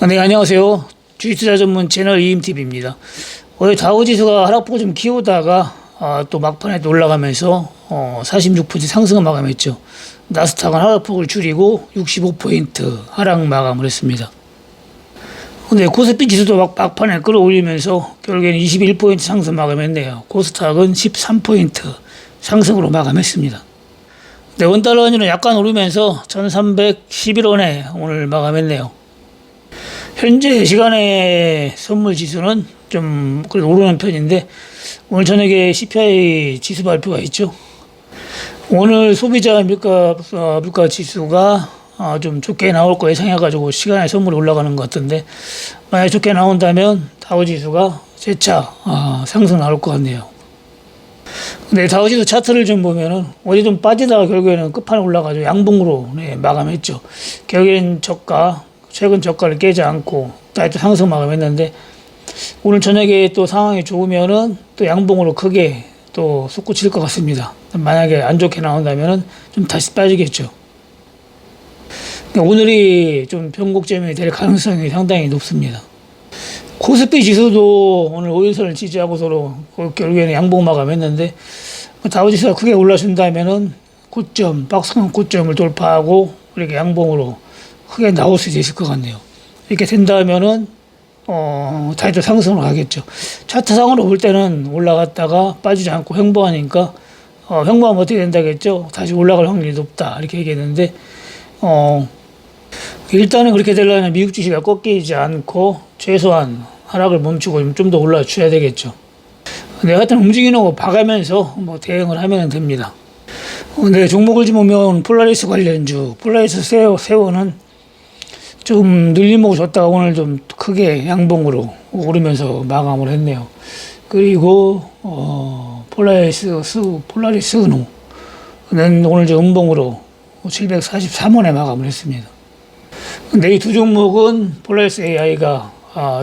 네, 안녕하세요. 주식투자 전문 채널 이임TV입니다. 오늘 다우지수가 하락폭을 좀 키우다가 또 막판에 또 올라가면서 46% 상승을 마감했죠. 나스닥은 하락폭을 줄이고 65포인트 하락 마감을 했습니다. 근데 코스피 지수도 막판에 끌어올리면서 결국에는 21포인트 상승 마감했네요. 코스닥은 13포인트 상승으로 마감했습니다. 네, 원달러 환율은 약간 오르면서 1311원에 오늘 마감했네요. 현재 시간의 선물 지수는 좀 그래도 오르는 편인데 오늘 저녁에 CPI 지수 발표가 있죠. 오늘 소비자 물가 지수가 좀 좋게 나올 거 예상해가지고 시간의 선물이 올라가는 것 같은데 만약 좋게 나온다면 다우 지수가 재차 상승 나올 것 같네요. 근데 다우 지수 차트를 좀 보면은 어디 좀 빠지다가 결국에는 끝판에 올라가지고 양봉으로 마감했죠. 결국엔 최근 저가를 깨지 않고 다시 상승 마감했는데 오늘 저녁에 또 상황이 좋으면은 또 양봉으로 크게 또 솟구칠 것 같습니다. 만약에 안 좋게 나온다면은 좀 다시 빠지겠죠. 오늘이 좀 변곡점이 될 가능성이 상당히 높습니다. 코스피 지수도 오늘 5일선을 지지하고 서로 결국에는 양봉 마감했는데 다우지수가 크게 올라준다면은 박스권 고점을 돌파하고 이렇게 양봉으로 크게 나올 수 있을 것 같네요. 이렇게 된다면은 다시 또 상승으로 가겠죠. 차트상으로 볼 때는 올라갔다가 빠지지 않고 횡보하니까 횡보하면 어떻게 된다겠죠? 다시 올라갈 확률이 높다 이렇게 얘기했는데 일단은 그렇게 되려면 미국 주식이 꺾이지 않고 최소한 하락을 멈추고 좀 더 올라줘야 되겠죠. 근데 하여튼 움직이는 거 봐가면서 대응을 하면 됩니다. 근데 종목을 좀 보면 폴라리스 관련주, 폴라리스 세워는 좀 늘림목을 줬다가 오늘 좀 크게 양봉으로 오르면서 마감을 했네요. 그리고 폴라리스는 오늘 좀 음봉으로 743원에 마감을 했습니다. 근데 이 두 종목은 폴라리스 AI가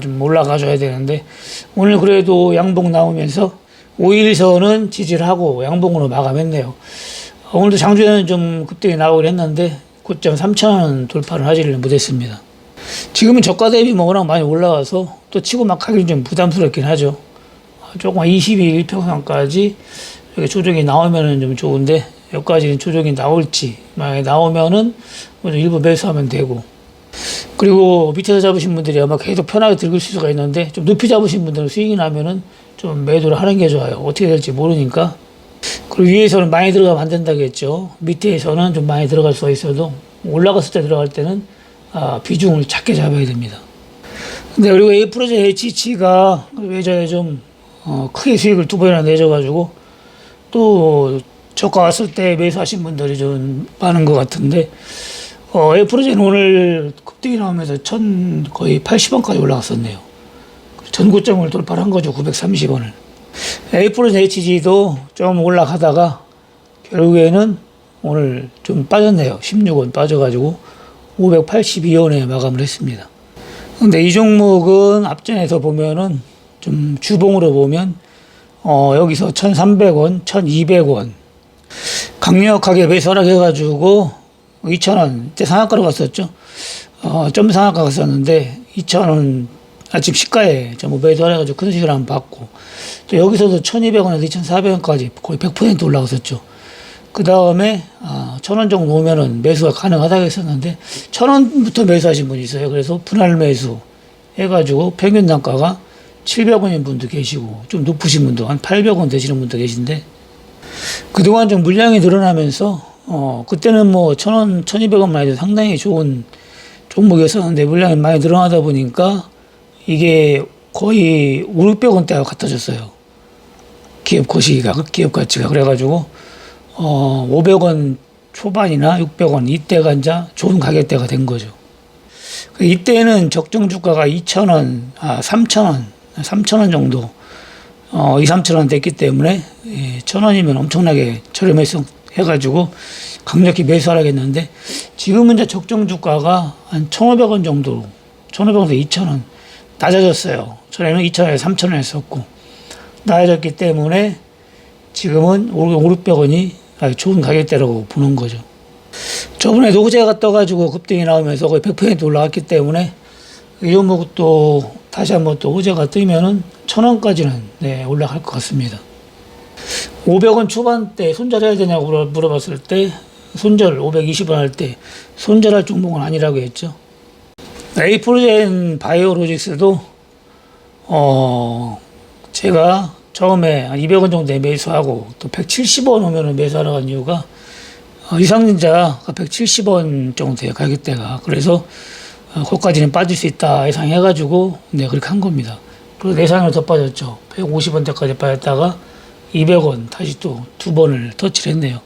좀 올라가줘야 되는데 오늘 그래도 양봉 나오면서 5일선은 지지를 하고 양봉으로 마감했네요. 오늘도 장중에는 좀 급등이 나오긴 했는데 고점 3,000원 돌파를 하지를 못했습니다. 지금은 저가 대비 워낙 많이 올라와서 또 치고 막 하기는 좀 부담스럽긴 하죠. 조금 22일평선까지 조정이 나오면은 좀 좋은데 여기까지는 조정이 나올지 만약에 나오면은 일부 매수하면 되고 그리고 밑에서 잡으신 분들이 아마 계속 편하게 들을 수가 있는데 좀 높이 잡으신 분들은 수익이 나면은 좀 매도를 하는 게 좋아요. 어떻게 될지 모르니까. 그리고 위에서는 많이 들어가면 안 된다겠죠. 밑에서는 좀 많이 들어갈 수가 있어도 올라갔을 때 들어갈 때는 비중을 작게 잡아야 됩니다. 근데 그리고 에이프로제 HC가 예전에 좀 크게 수익을 두 번이나 내줘가지고 또 저가 왔을 때 매수하신 분들이 좀 많은 것 같은데 에이프로제는 오늘 급등이 나오면서 거의 80원까지 올라갔었네요. 전고점을 돌파한 거죠. 930원을. 에이프로제 HG도 좀 올라가다가 결국에는 오늘 좀 빠졌네요. 16원 빠져가지고 582원에 마감을 했습니다. 근데 이 종목은 앞전에서 보면은 좀 주봉으로 보면 여기서 1,300원, 1,200원 강력하게 매수하라고 해가지고 2,000원 때 상한가로 갔었죠. 좀 상한가 갔었는데 2,000원 아침 시가에 전부 매도해가지고 큰 수익을 한번 받고 또 여기서도 1,200원에서 2,400원까지 거의 100% 올라갔었죠. 그 다음에 1,000원 정도 오면은 매수가 가능하다고 했었는데 1,000원부터 매수하신 분이 있어요. 그래서 분할 매수 해가지고 평균 단가가 700원인 분도 계시고 좀 높으신 분도 한 800원 되시는 분도 계신데 그동안 좀 물량이 늘어나면서 그때는 1,000원, 1,200원만 해도 상당히 좋은 종목이었었는데 물량이 많이 늘어나다 보니까 이게 거의 500~600원대가 같아졌어요. 기업 가치가. 그래가지고 500원 초반이나 600원 이때가 이제 좋은 가격대가 된 거죠. 이때는 적정 주가가 2,000원, 3,000원 정도 2~3,000원 됐기 때문에 1,000원이면 엄청나게 저렴해서 해가지고 강력히 매수하라고 했는데 지금은 이제 적정 주가가 한 1,500원 정도 1,500원에서 2,000원 낮아졌어요. 전에는 2,000원에서 3,000원 했었고 낮아졌기 때문에 지금은 500~600원이 좋은 가격대라고 보는 거죠. 저번에 노제가 떠가지고 급등이 나오면서 거의 100% 올라갔기 때문에 이 종목도 다시 한번 또 호재가 뜨면은 1,000원까지는 네, 올라갈 것 같습니다. 500원 초반대 손절해야 되냐고 물어봤을 때 손절 520원 할 때 손절할 종목은 아니라고 했죠. 에이프로젠 바이오로직스도 제가 처음에 200원 정도에 매수하고 또 170원 오면은 매수하러 간 이유가 유상증자가 170원 정도의 가격대가 그래서 거기까지는 빠질 수 있다 예상해가지고 네 그렇게 한 겁니다. 그리고 예상으로 더 빠졌죠. 150원대까지 빠졌다가 200원 다시 또 두 번을 터치를 했네요.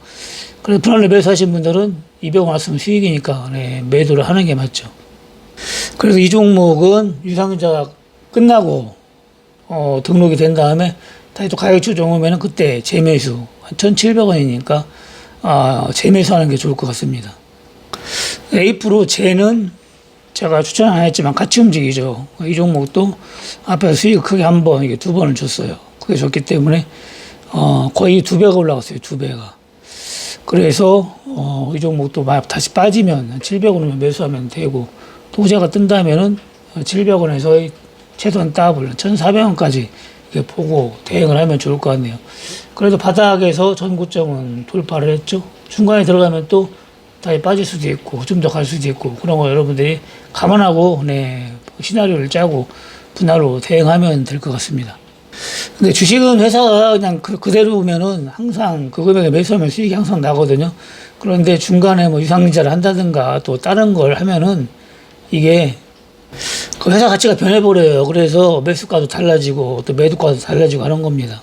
그래서 분할로 매수하신 분들은 200원 왔으면 수익이니까 네, 매도를 하는 게 맞죠. 그래서 이 종목은 유상증자가 끝나고 등록이 된 다음에 다시 또 가격 조정오면은 그때 재매수 한 1,700원이니까 재매수하는 게 좋을 것 같습니다. 에이프로 쟤는 제가 추천 안 했지만 같이 움직이죠. 이 종목도 앞에서 수익 크게 한 번, 이게 두 번을 줬어요. 그게 좋기 때문에 거의 2배가 올라갔어요. 2배가. 그래서 이 종목도 다시 빠지면 700원이면 매수하면 되고 또 호재가 뜬다면은 700원에서 최소한 더블 1,400원까지 보고 대응을 하면 좋을 것 같네요. 그래도 바닥에서 전고점은 돌파를 했죠. 중간에 들어가면 또 다시 빠질 수도 있고 좀 더 갈 수도 있고 그런 거 여러분들이 감안하고 네, 시나리오를 짜고 분할로 대응하면 될 것 같습니다. 근데 주식은 회사가 그냥 그대로 보면은 항상 그 금액에 매수하면 수익이 항상 나거든요. 그런데 중간에 뭐 유상증자를 한다든가 또 다른 걸 하면은 이게 그 회사 가치가 변해버려요. 그래서 매수가도 달라지고 또 매도가도 달라지고 하는 겁니다.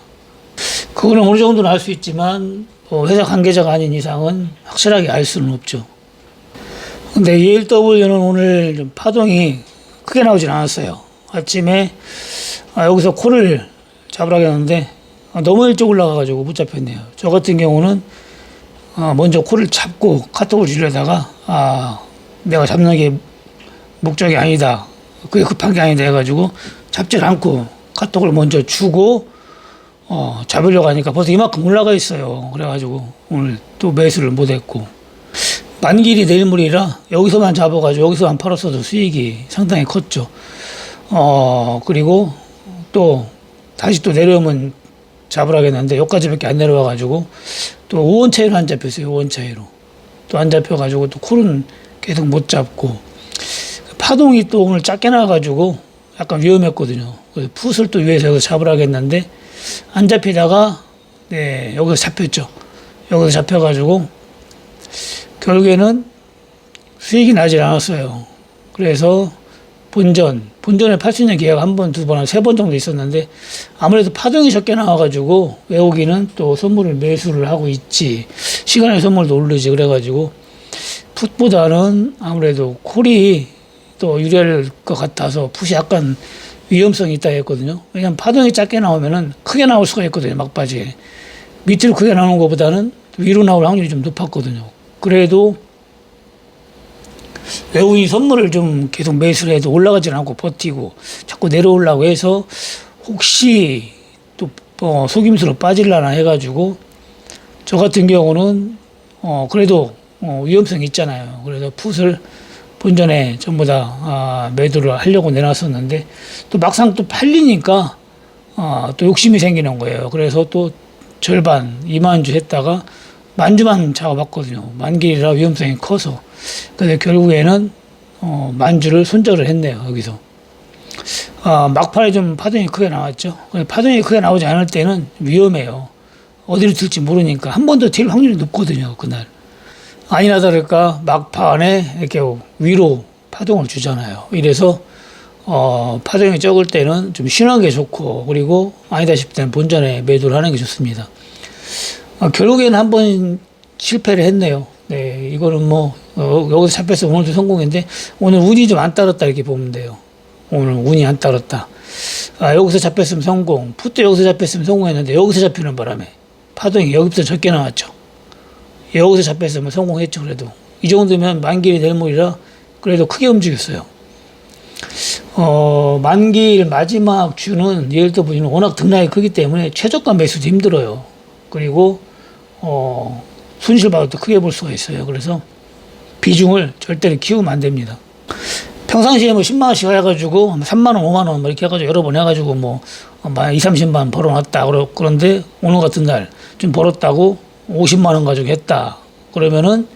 그거는 어느 정도는 알 수 있지만 회사 관계자가 아닌 이상은 확실하게 알 수는 없죠. 근데 ELW는 오늘 좀 파동이 크게 나오진 않았어요. 아침에 여기서 콜을 잡으라고 했는데 너무 일찍 올라가가지고 못 잡혔네요. 저 같은 경우는 먼저 콜을 잡고 카톡을 주려다가 내가 잡는 게 목적이 아니다. 그게 급한 게 아니다 해가지고 잡질 않고 카톡을 먼저 주고 잡으려고 하니까 벌써 이만큼 올라가 있어요. 그래가지고 오늘 또 매수를 못했고 만길이 내일물이라 여기서만 잡아가지고 여기서만 팔았어도 수익이 상당히 컸죠. 그리고 또 다시 또 내려오면 잡으라겠는데 여기까지밖에 안 내려와가지고 또 5원 차이로 안 잡혔어요. 5원 차이로 또 안 잡혀가지고 또 콜은 계속 못 잡고 파동이 또 오늘 작게 나와가지고 약간 위험했거든요. 풋을 또 위에서 여기서 잡으라겠는데 안 잡히다가 네 여기서 잡혔죠. 여기서 잡혀가지고 결국에는 수익이 나질 않았어요. 그래서 본전에 팔 수 있는 기회가 한 번, 두 번, 한 세 번 정도 있었는데 아무래도 파동이 적게 나와가지고 외국인은 또 선물을 매수를 하고 있지 시간의 선물도 오르지 그래가지고 풋보다는 아무래도 콜이 또 유리할 것 같아서 풋이 약간 위험성이 있다 했거든요. 왜냐면 파동이 작게 나오면은 크게 나올 수가 있거든요. 막바지에 밑으로 크게 나오는 것보다는 위로 나올 확률이 좀 높았거든요. 그래도 외국인 선물을 좀 계속 매수를 해도 올라가지 않고 버티고 자꾸 내려오려고 해서 혹시 또 속임수로 빠질라나 해가지고 저 같은 경우는 그래도 위험성이 있잖아요. 그래서 풋을 본전에 전부 다 매도를 하려고 내놨었는데 또 막상 또 팔리니까 또 욕심이 생기는 거예요. 그래서 또 절반 2만 주 했다가 만주만 잡아봤거든요. 만길이라 위험성이 커서. 근데 결국에는 만주를 손절을 했네요. 여기서. 막판에 좀 파동이 크게 나왔죠. 파동이 크게 나오지 않을 때는 위험해요. 어디로 튈지 모르니까 한 번 더 튈 확률이 높거든요. 그날. 아니나 다를까 막판에 이렇게 위로 파동을 주잖아요. 이래서 파동이 적을 때는 좀 쉬는 게 좋고 그리고 아니다 싶을 때는 본전에 매도를 하는 게 좋습니다. 결국에는 한번 실패를 했네요. 네, 이거는 뭐 여기서 잡혀서 오늘도 성공인데 오늘 운이 좀 안 따랐다 이렇게 보면 돼요. 오늘 운이 안 따랐다. 여기서 잡혔으면 성공, 풋도 여기서 잡혔으면 성공했는데 여기서 잡히는 바람에 파동이 여기부터 적게 나왔죠. 여기서 잡혔으면 성공했죠. 그래도 이 정도면 만길이 내일물이라 그래도 크게 움직였어요. 만길 마지막 주는 ELW는 워낙 등락이 크기 때문에 최저가 매수도 힘들어요. 그리고 손실받을 때 크게 볼 수가 있어요. 그래서 비중을 절대로 키우면 안 됩니다. 평상시에 뭐 10만 원씩 해가지고 3만 원, 5만 원 뭐 이렇게 해가지고 여러 번 해가지고 뭐 2, 30만 원 벌어놨다. 그런데 오늘 같은 날 좀 벌었다고 50만 원 가지고 했다. 그러면은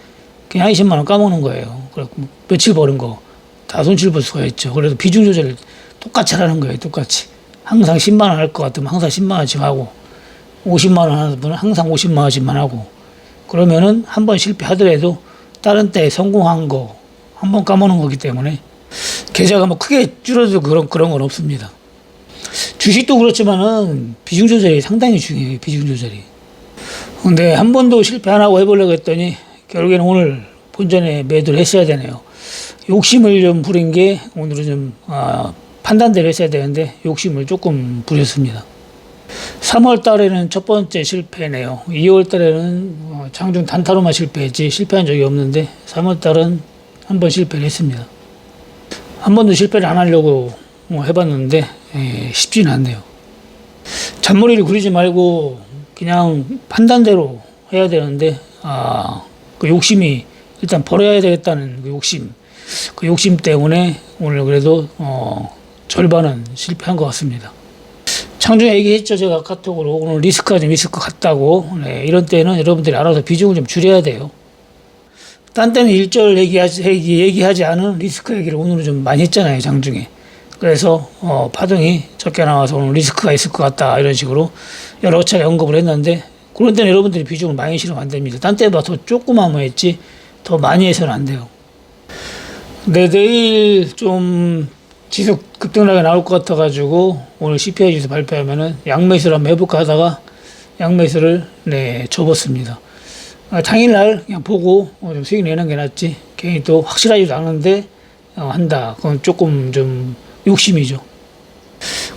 그냥 20만 원 까먹는 거예요. 그래 며칠 버는 거 다 손실 볼 수가 있죠. 그래도 비중 조절을 똑같이 하라는 거예요. 똑같이. 항상 10만 원 할 것 같으면 항상 10만 원씩 하고 50만 원 하는 분은 항상 50만 원씩만 하고 그러면은 한 번 실패하더라도 다른 때에 성공한 거 한 번 까먹는 거기 때문에 계좌가 뭐 크게 줄어도 그런 건 없습니다. 주식도 그렇지만은 비중 조절이 상당히 중요해요. 비중 조절이. 근데 한 번도 실패 안 하고 해보려고 했더니 결국에는 오늘 본전에 매도를 했어야 되네요. 욕심을 좀 부린 게 오늘은 좀 판단대로 했어야 되는데 욕심을 조금 부렸습니다. 3월 달에는 첫 번째 실패네요. 2월 달에는 장중 단타로만 실패했지 실패한 적이 없는데 3월 달은 한 번 실패를 했습니다. 한 번도 실패를 안 하려고 해봤는데 쉽지는 않네요. 잔머리를 굴리지 말고 그냥 판단대로 해야 되는데 그 욕심이 일단 버려야 되겠다는 그 욕심 때문에 오늘 그래도 절반은 실패한 것 같습니다. 장중에 얘기했죠. 제가 카톡으로 오늘 리스크가 좀 있을 것 같다고. 이런 때는 여러분들이 알아서 비중을 좀 줄여야 돼요. 딴 때는 일절 얘기하지 않은 리스크 얘기를 오늘은 좀 많이 했잖아요. 장중에. 그래서 파동이 적게 나와서 오늘 리스크가 있을 것 같다 이런 식으로 여러 차례 언급을 했는데 그런 때는 여러분들이 비중을 많이 실으면 안 됩니다. 딴 때보다 더 조그마하면 했지 더 많이 해서는 안 돼요. 내일 좀 지속 급등락이 나올 것 같아가지고 오늘 CPI 지수 발표하면은 양매수를 한번 해볼까 하다가 양매수를 접었습니다. 당일날 그냥 보고 좀 수익 내는 게 낫지 괜히 또 확실하지도 않은데 한다. 그건 조금 좀 욕심이죠.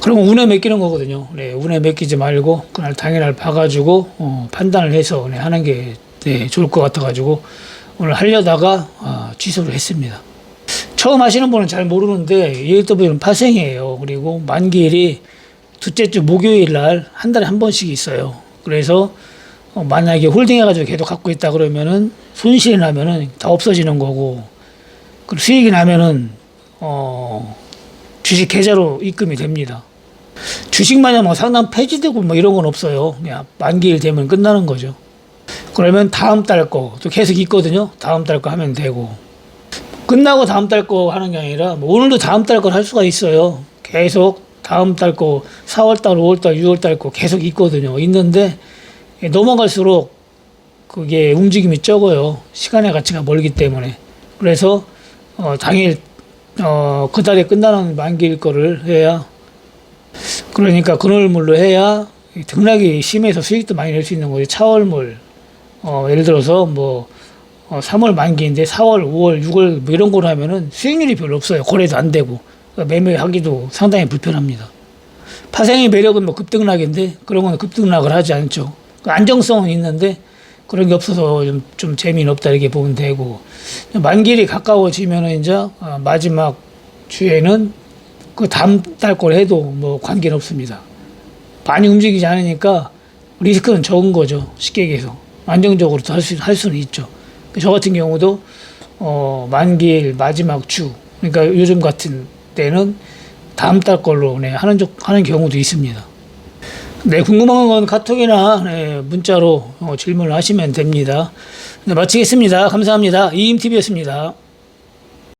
그러면 운에 맡기는 거거든요. 운에 맡기지 말고 그날 당일날 봐가지고 판단을 해서 하는 게 좋을 것 같아가지고 오늘 하려다가 취소를 했습니다. 처음 하시는 분은 잘 모르는데 ELW는 파생이에요. 그리고 만기일이 둘째 주 목요일 날 한 달에 한 번씩 있어요. 그래서 만약에 홀딩해가지고 계속 갖고 있다 그러면은 손실이 나면은 다 없어지는 거고 그리고 수익이 나면은 주식 계좌로 입금이 됩니다. 주식 마냥 뭐 상담 폐지되고 뭐 이런 건 없어요. 그냥 만기일 되면 끝나는 거죠. 그러면 다음 달 거 또 계속 있거든요. 다음 달 거 하면 되고 끝나고 다음 달 거 하는 게 아니라 뭐 오늘도 다음 달 걸 할 수가 있어요. 계속 다음 달 거 4월 달, 5월 달, 6월 달 거 계속 있거든요. 있는데 넘어갈수록 그게 움직임이 적어요. 시간의 가치가 멀기 때문에. 그래서 당일 그 달에 끝나는 만기일 거를 해야 그러니까 그늘물로 해야 등락이 심해서 수익도 많이 낼 수 있는 거지. 차월물 예를 들어서 뭐 3월 만기인데 4월, 5월, 6월 뭐 이런 걸 하면은 수익률이 별로 없어요. 거래도 안 되고 그러니까 매매하기도 상당히 불편합니다. 파생의 매력은 뭐 급등락인데 그런 건 급등락을 하지 않죠. 안정성은 있는데 그런 게 없어서 좀 재미는 없다 이렇게 보면 되고 만기일이 가까워지면은 이제 마지막 주에는 그 다음 달 걸 해도 뭐 관계는 없습니다. 많이 움직이지 않으니까 리스크는 적은 거죠. 쉽게 얘기해서 안정적으로 할 수는 있죠. 저 같은 경우도 만기일 마지막 주 그러니까 요즘 같은 때는 다음 달 걸로 하는 경우도 있습니다. 궁금한 건 카톡이나 문자로 질문을 하시면 됩니다. 마치겠습니다. 감사합니다. 이임TV였습니다.